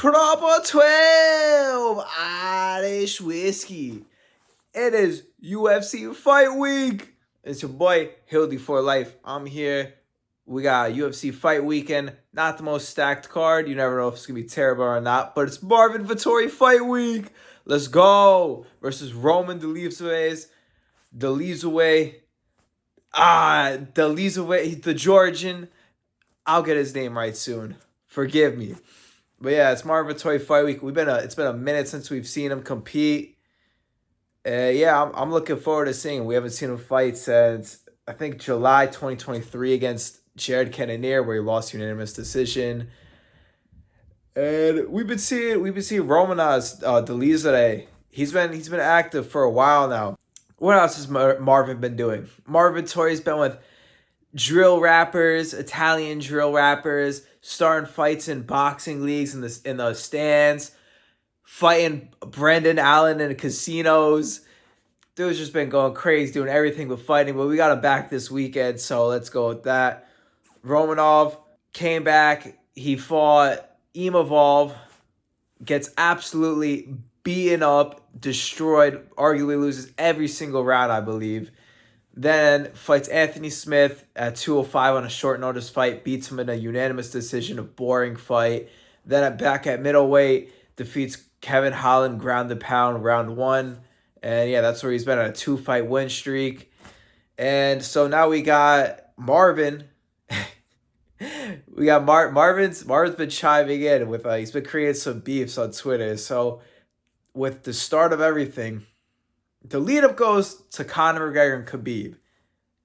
Proper 12 Irish whiskey. It is UFC Fight Week. It's your boy, Hildy for Life. I'm here. We got UFC Fight Weekend. Not the most stacked card. You never know if it's going to be terrible or not. But it's Marving Vettori Fight Week. Let's go. Versus Roman Delisaway. The Georgian. I'll get his name right soon. Forgive me. But yeah, it's Marving Vettori Fight Week. It's been a minute since we've seen him compete. I'm looking forward to seeing him. We haven't seen him fight since I think July 2023 against Jared Cannonier, where he lost unanimous decision. And we've been seeing Romanas Delisaway. He's been active for a while now. What else has Marvin been doing? Marvin Vettori's been with drill rappers, Italian drill rappers, starting fights in boxing leagues in the stands, fighting Brendan Allen in casinos. Dude's just been going crazy, doing everything but fighting. But we got him back this weekend, so let's go with that. Romanov came back. He fought Imavov, gets absolutely beaten up, destroyed, arguably loses every single round, I believe. Then fights Anthony Smith at 205 on a short notice fight, beats him in a unanimous decision, a boring fight. Then back at middleweight, defeats Kevin Holland ground and pound round 1. And yeah, that's where he's been on a 2-fight win streak. And so now we got Marvin. Marvin's been chiming in with he's been creating some beefs on Twitter. So with the start of everything, the lead-up goes to Conor McGregor and Khabib.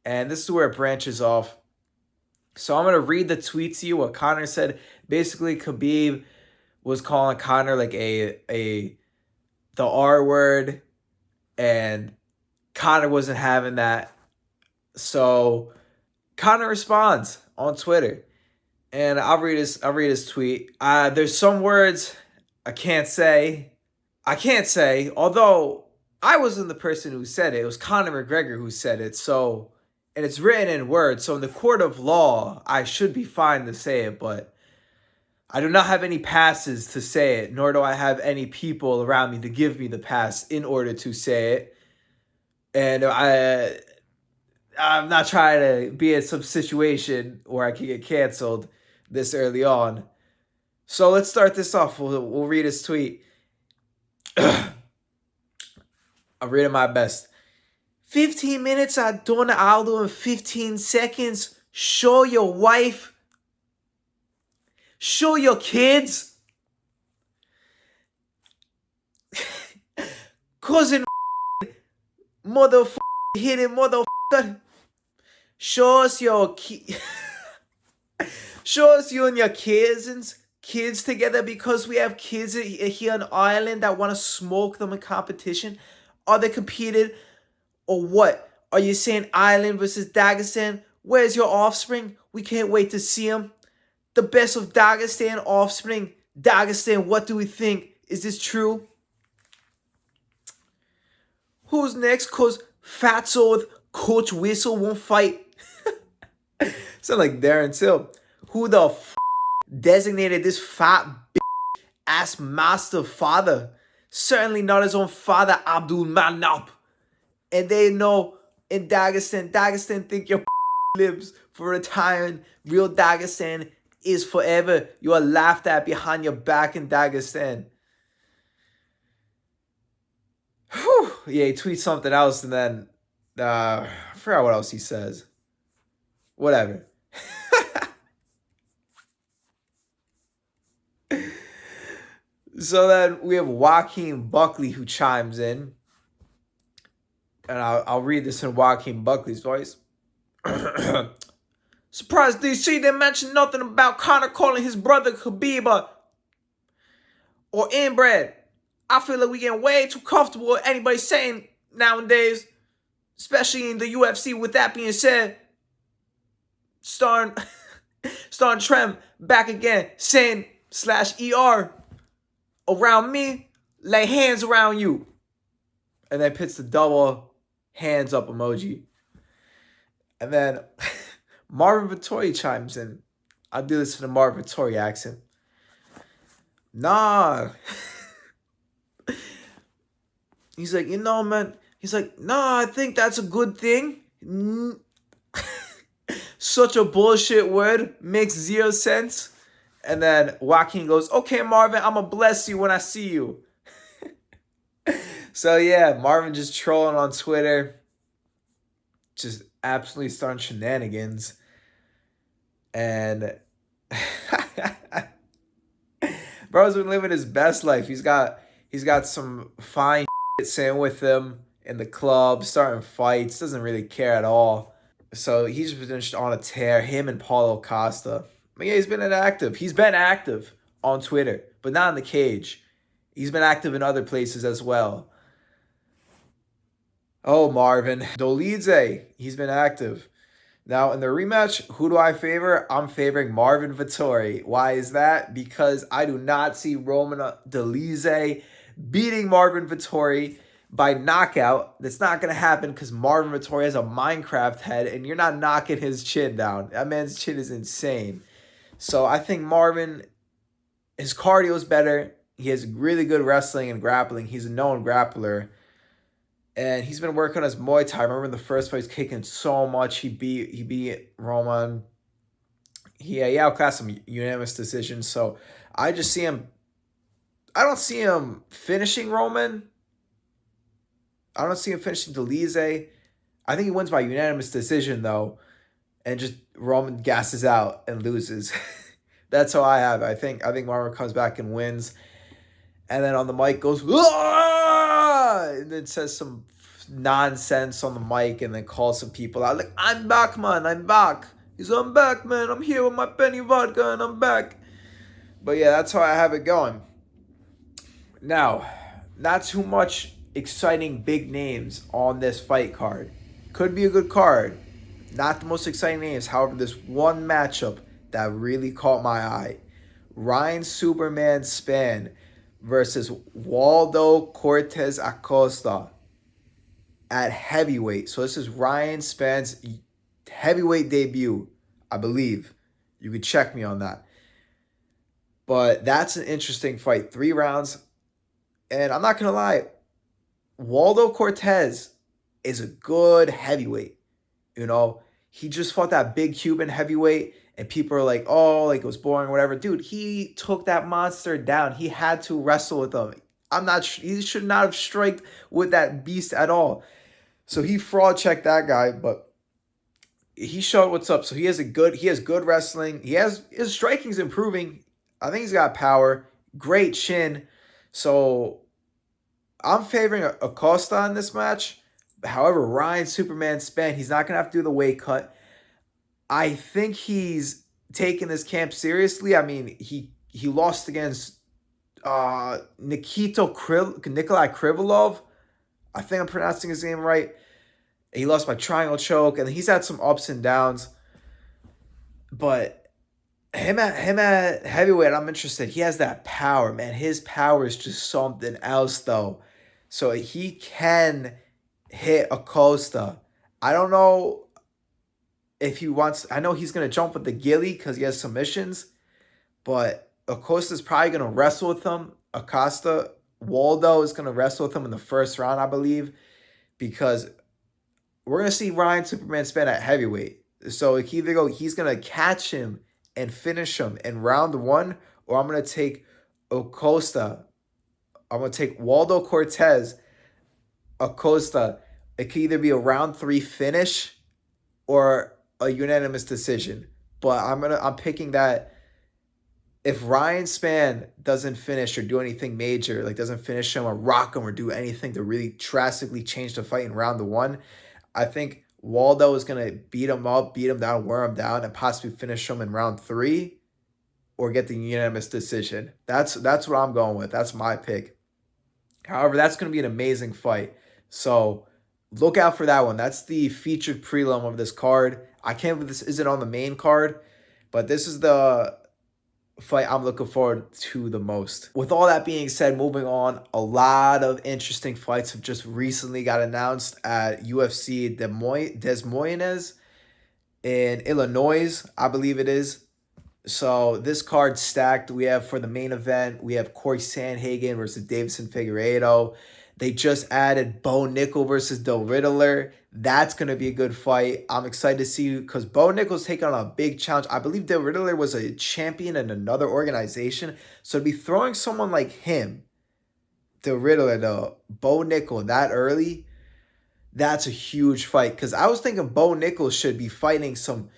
And this is where it branches off. So I'm going to read the tweet to you, what Conor said. Basically, Khabib was calling Conor like the R word. And Conor wasn't having that. So Conor responds on Twitter. And I'll read his tweet. There's some words I can't say, although I wasn't the person who said it. It was Conor McGregor who said it. So, and it's written in words. So in the court of law, I should be fine to say it. But I do not have any passes to say it. Nor do I have any people around me to give me the pass in order to say it. And I'm not trying to be in some situation where I can get canceled this early on. So let's start this off. We'll read his tweet. I'm reading my best. 15 minutes at Dona Aldo in 15 seconds. Show your wife. Show your kids. Cousin motherfucker hitting motherfucker. Show us Show us you and your kids together, because we have kids here in Ireland that want to smoke them in competition. Are they competed or what? Are you saying Ireland versus Dagestan? Where's your offspring? We can't wait to see them. The best of Dagestan offspring. Dagestan, what do we think? Is this true? Who's next? Cause Fatso with Coach Whistle won't fight. Sound like Darren Till. Who the designated this fat ass master father? Certainly not his own father, Abdul Manap. And they know in Dagestan think your lives for retiring. Real Dagestan is forever. You are laughed at behind your back in Dagestan. Whew. Yeah, he tweets something else and then I forgot what else he says. Whatever. So then we have Joaquin Buckley who chimes in. And I'll read this in Joaquin Buckley's voice. Surprised DC didn't mention nothing about Conor calling his brother Khabib or inbred. I feel like we getting way too comfortable with anybody saying nowadays, especially in the UFC. With that being said, starring Trem back again, saying /ER around me, lay hands around you. And then puts the double hands up emoji. And then Marving Vettori chimes in. I'll do this in the Marving Vettori accent. Nah. He's like, man. He's like, nah, I think that's a good thing. Such a bullshit word. Makes zero sense. And then Joaquin goes, okay, Marvin, I'm going to bless you when I see you. So, yeah, Marvin just trolling on Twitter. Just absolutely starting shenanigans. And bro's been living his best life. He's got some fine shit sitting with him in the club, starting fights, doesn't really care at all. So he's been just on a tear, him and Paulo Costa. But yeah, he's been active. He's been active on Twitter, but not in the cage. He's been active in other places as well. Oh, Marvin Dolidze, he's been active. Now, in the rematch, who do I favor? I'm favoring Marvin Vettori. Why is that? Because I do not see Roman Dolidze beating Marvin Vettori by knockout. That's not going to happen because Marvin Vettori has a Minecraft head, and you're not knocking his chin down. That man's chin is insane. So I think Marvin, his cardio is better. He has really good wrestling and grappling. He's a known grappler. And he's been working on his Muay Thai. I remember in the first fight, he was kicking so much. He beat Roman. He outclassed him unanimous decision. So I just see him. I don't see him finishing Roman. I don't see him finishing Dolidze. I think he wins by unanimous decision though, and just Roman gasses out and loses. That's how I have it. I think Marvin comes back and wins, and then on the mic goes, "Aah!" And then says some nonsense on the mic, and then calls some people out like, "I'm back, man. I'm back." He's, "I'm back, man. I'm here with my penny vodka, and I'm back." But yeah, that's how I have it going. Now, not too much exciting big names on this fight card. Could be a good card. Not the most exciting names. However, this one matchup that really caught my eye. Ryan Superman Spann versus Waldo Cortez Acosta at heavyweight. So this is Ryan Spann's heavyweight debut, I believe. You could check me on that. But that's an interesting fight. 3 rounds. And I'm not going to lie, Waldo Cortez is a good heavyweight. You know, he just fought that big Cuban heavyweight, and people are like, oh, like it was boring or whatever. Dude, he took that monster down. He had to wrestle with him. He should not have striked with that beast at all. So he fraud checked that guy, but he showed what's up. So he has good wrestling. His striking's improving. I think he's got power, great chin. So I'm favoring Acosta in this match. However, Ryan Superman Spann, he's not going to have to do the weight cut. I think he's taking this camp seriously. I mean, he lost against Nikolai Krivlov. I think I'm pronouncing his name right. He lost by triangle choke, and he's had some ups and downs. But him at heavyweight, I'm interested. He has that power, man. His power is just something else, though. So he can hit Acosta. I don't know if he wants. I know he's gonna jump with the ghillie because he has submissions, but Acosta's probably gonna wrestle with him. Waldo is gonna wrestle with him in the first round, I believe, because we're gonna see Ryan Superman Spann at heavyweight. So he's gonna catch him and finish him in round 1, or I'm gonna take Acosta. I'm gonna take Waldo Cortez, Acosta. It could either be a round 3 finish or a unanimous decision. But I'm picking that if Ryan Spann doesn't finish or do anything major, like doesn't finish him or rock him or do anything to really drastically change the fight in round 1, I think Waldo is going to beat him up, beat him down, wear him down, and possibly finish him in round 3 or get the unanimous decision. That's what I'm going with. That's my pick. However, that's going to be an amazing fight. So look out for that one. That's the featured prelim of this card. I can't believe this isn't on the main card, but this is the fight I'm looking forward to the most. With all that being said, moving on, a lot of interesting fights have just recently got announced at UFC Demoises in Illinois, I believe it is. So this card's stacked. We have for the main event, we have Corey Sandhagen versus Davison Figueiredo. They just added Bo Nickel versus The Riddler. That's going to be a good fight. I'm excited to see because Bo Nickel's taking on a big challenge. I believe The Riddler was a champion in another organization. So to be throwing someone like him, The Riddler, though, Bo Nickel that early, that's a huge fight. Because I was thinking Bo Nickel should be fighting some,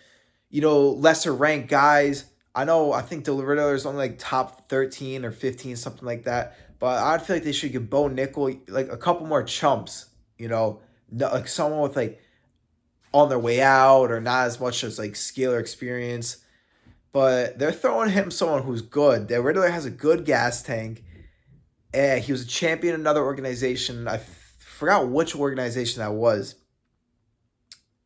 lesser ranked guys. I think the Riddler is only like top 13 or 15, something like that. But I feel like they should give Bo Nickel like a couple more chumps, like someone with like on their way out or not as much as like skill or experience. But they're throwing him someone who's good. The Riddler has a good gas tank. And he was a champion in another organization. I forgot which organization that was.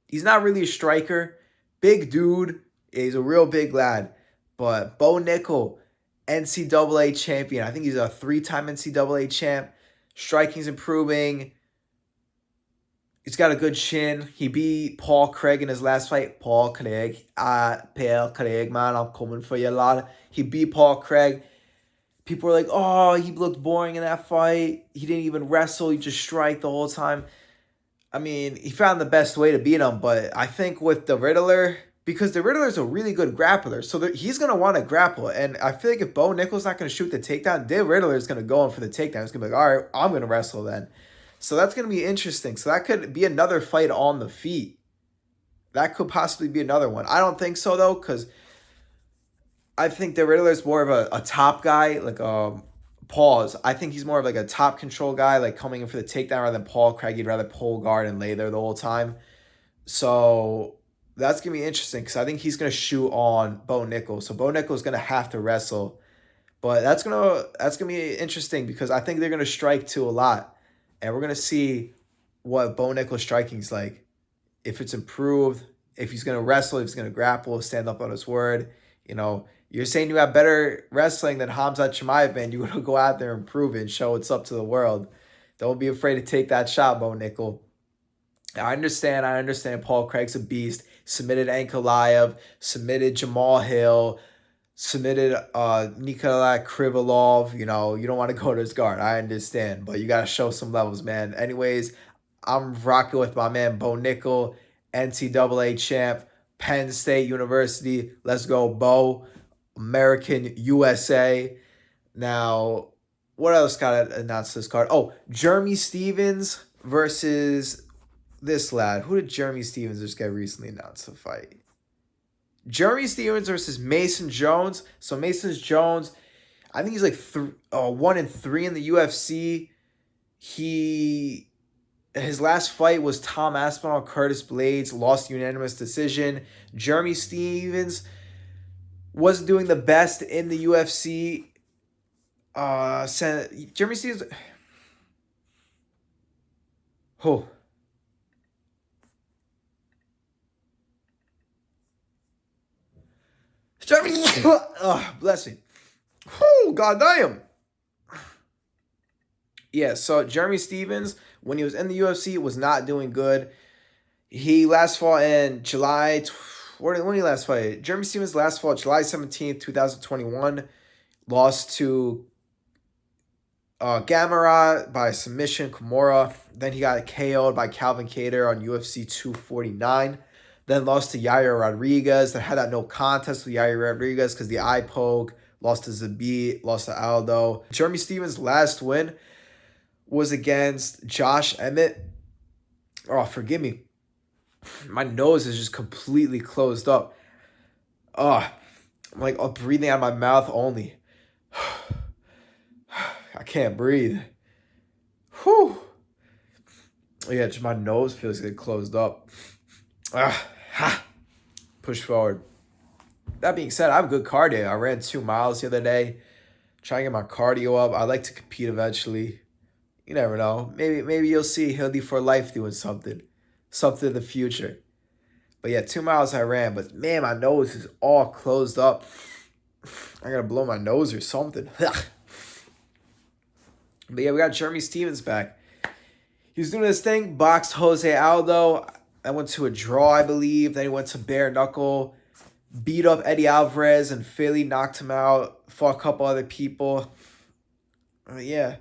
He's not really a striker. Big dude. He's a real big lad. But Bo Nickel, NCAA champion. I think he's a 3-time NCAA champ. Striking's improving. He's got a good chin. He beat Paul Craig in his last fight. Paul Craig, man, I'm coming for you a lot. He beat Paul Craig. People were like, oh, he looked boring in that fight. He didn't even wrestle. He just strike the whole time. I mean, he found the best way to beat him. But I think with the Riddler, because the Riddler is a really good grappler, so he's going to want to grapple. And I feel like if Bo Nickel's not going to shoot the takedown, the Riddler is going to go in for the takedown. He's going to be like, all right, I'm going to wrestle then. So that's going to be interesting. So that could be another fight on the feet. That could possibly be another one. I don't think so, though, because I think the Riddler is more of a top guy, like pause. I think he's more of like a top control guy, like coming in for the takedown rather than Paul Craig. He'd rather pull guard and lay there the whole time. So that's going to be interesting because I think he's going to shoot on Bo Nickel. So Bo Nickel is going to have to wrestle. But that's gonna be interesting because I think they're going to strike too a lot. And we're going to see what Bo Nickel's striking is like. If it's improved, if he's going to wrestle, if he's going to grapple, stand up on his word. You're saying you have better wrestling than Khamzat Chimaev, man. You got to go out there and prove it and show what's up to the world. Don't be afraid to take that shot, Bo Nickel. I understand Paul Craig's a beast. Submitted Ankalaev, submitted Jamal Hill, submitted Nikolai Krivalov. You don't want to go to his guard. I understand, but you got to show some levels, man. Anyways, I'm rocking with my man Bo Nickel, NCAA champ, Penn State University. Let's go, Bo. American USA. Now, what else got announced this card? Oh, Jeremy Stevens versus this lad. Who did Jeremy Stevens just get recently announced to fight? Jeremy Stevens versus Mason Jones. So Mason Jones, I think he's like 1-3 in the UFC. His last fight was Tom Aspinall, Curtis Blades, lost unanimous decision. Jeremy Stevens wasn't doing the best in the UFC. Jeremy Stevens. Oh. Jeremy. Oh, bless me. Oh, goddamn. Yeah, so Jeremy Stevens, when he was in the UFC, was not doing good. He last fought in July. When did he last fight? Jeremy Stevens last fought July 17th, 2021. Lost to Gamera by submission, Kimura. Then he got KO'd by Calvin Kattar on UFC 249. Then lost to Yair Rodriguez. Then had that no contest with Yair Rodriguez because the eye poke. Lost to Zabit. Lost to Aldo. Jeremy Stevens' last win was against Josh Emmett. Oh, forgive me. My nose is just completely closed up. Oh, I'm like breathing out of my mouth only. I can't breathe. Whew. Yeah, just my nose feels like closed up. Push forward. That being said, I have good cardio. I ran 2 miles the other day. Trying to get my cardio up. I'd like to compete eventually. You never know. Maybe you'll see Hildy for Life doing something. Something in the future. But yeah, 2 miles I ran. But man, my nose is all closed up. I gotta blow my nose or something. But yeah, we got Jeremy Stevens back. He was doing this thing, boxed Jose Aldo. I went to a draw, I believe. Then he went to bare knuckle. beat up Eddie Alvarez in Philly, knocked him out, fought a couple other people. Yeah,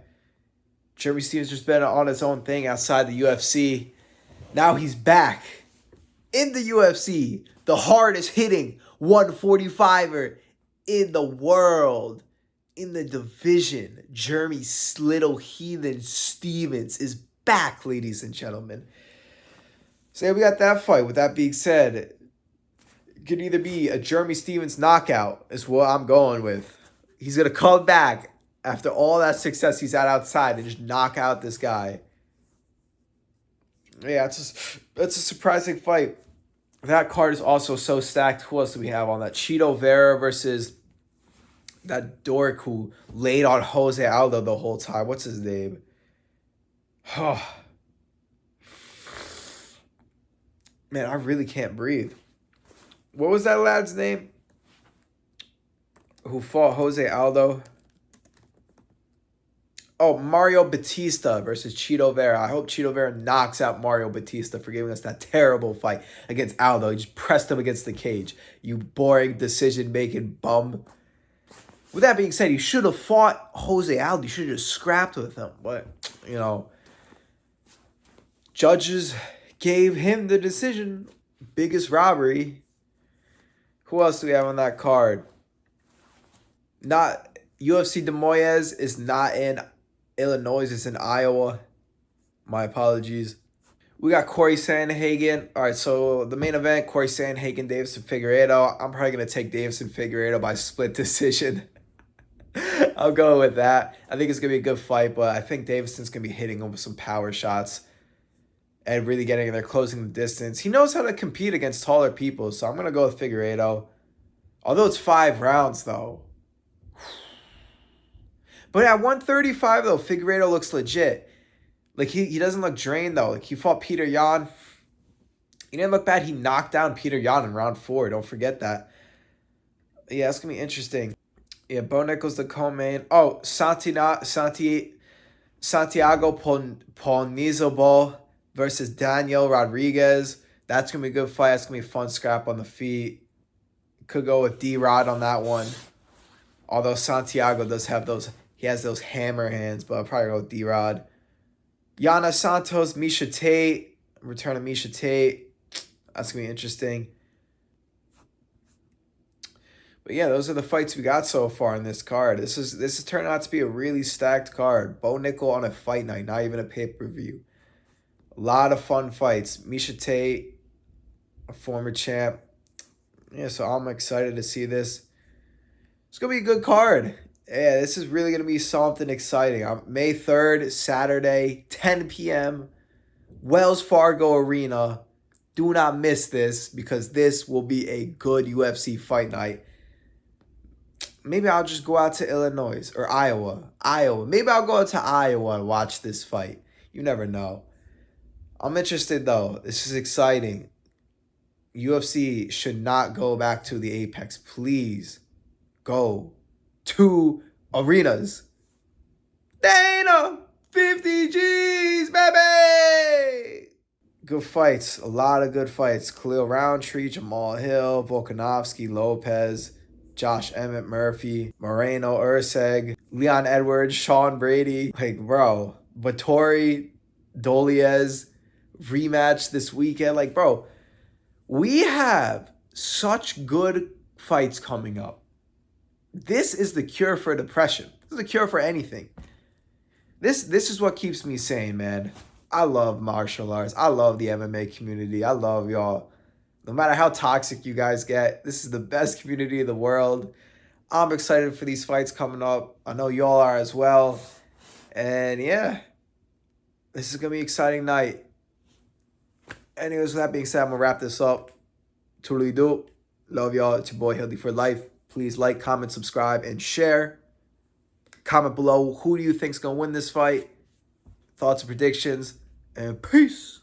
Jeremy Stevens just been on his own thing outside the UFC. Now he's back in the UFC, the hardest hitting 145er in the world, in the division. Jeremy Little Heathen Stevens is back, ladies and gentlemen. So yeah, we got that fight. With that being said, it could either be a Jeremy Stevens knockout, is what I'm going with. He's going to come back after all that success he's had outside and just knock out this guy. Yeah, it's a surprising fight. That card is also so stacked. Who else do we have on that? Cheeto Vera versus that dork who laid on Jose Aldo the whole time. What's his name? Oh. Man, I really can't breathe. What was that lad's name? Who fought Jose Aldo? Oh, Mario Batista versus Cheeto Vera. I hope Cheeto Vera knocks out Mario Batista for giving us that terrible fight against Aldo. He just pressed him against the cage. You boring decision-making bum. With that being said, you should have fought Jose Aldo. You should have just scrapped with him. But, you know, judges gave him the decision. Biggest robbery. Who else do we have on that card? Not UFC Demoises is not in Illinois, it's in Iowa. My apologies. We got Corey Sandhagen. All right, so the main event, Corey Sandhagen, Davison Figueiredo. I'm probably going to take Davison Figueiredo by split decision. I'll go with that. I think it's going to be a good fight, but I think Davison's going to be hitting him with some power shots and really getting in there, closing the distance. He knows how to compete against taller people, so I'm going to go with Figueiredo. Although it's 5 rounds, though. But at 135, though, Figueiredo looks legit. Like, he doesn't look drained, though. Like, he fought Peter Yan. He didn't look bad. He knocked down Peter Yan in round 4. Don't forget that. Yeah, it's going to be interesting. Yeah, Bo Nichols, the co-main. Oh, Santiago Ponizabal versus Daniel Rodriguez. That's going to be a good fight. That's going to be a fun scrap on the feet. Could go with D-Rod on that one. Although Santiago does have those... He has those hammer hands, but I'll probably go with D-Rod. Yana Santos, Miesha Tate. Return of Miesha Tate. That's going to be interesting. But yeah, those are the fights we got so far in this card. This is turned out to be a really stacked card. Bo Nickel on a fight night, not even a pay-per-view. A lot of fun fights. Miesha Tate, a former champ. Yeah, so I'm excited to see this. It's going to be a good card. Yeah, this is really going to be something exciting. May 3rd, Saturday, 10 p.m., Wells Fargo Arena. Do not miss this because this will be a good UFC fight night. Maybe I'll just go out to Illinois or Iowa. Maybe I'll go out to Iowa and watch this fight. You never know. I'm interested, though. This is exciting. UFC should not go back to the Apex. Please go to arenas. Dana, 50 G's, baby! Good fights. A lot of good fights. Khalil Roundtree, Jamal Hill, Volkanovski, Lopez, Josh Emmett Murphy, Moreno Urseg, Leon Edwards, Sean Brady. Like, bro, Vettori, Doliez, rematch this weekend. Like, bro, we have such good fights coming up. This is the cure for depression. This is the cure for anything. This is what keeps me sane, man. I love martial arts. I love the MMA community. I love y'all. No matter how toxic you guys get, this is the best community in the world. I'm excited for these fights coming up. I know y'all are as well. And yeah, this is going to be an exciting night. Anyways, with that being said, I'm going to wrap this up. Totally do. Love y'all. It's your boy, Healthy for Life. Please like, comment, subscribe, and share. Comment below who do you think's going to win this fight. Thoughts and predictions. And peace.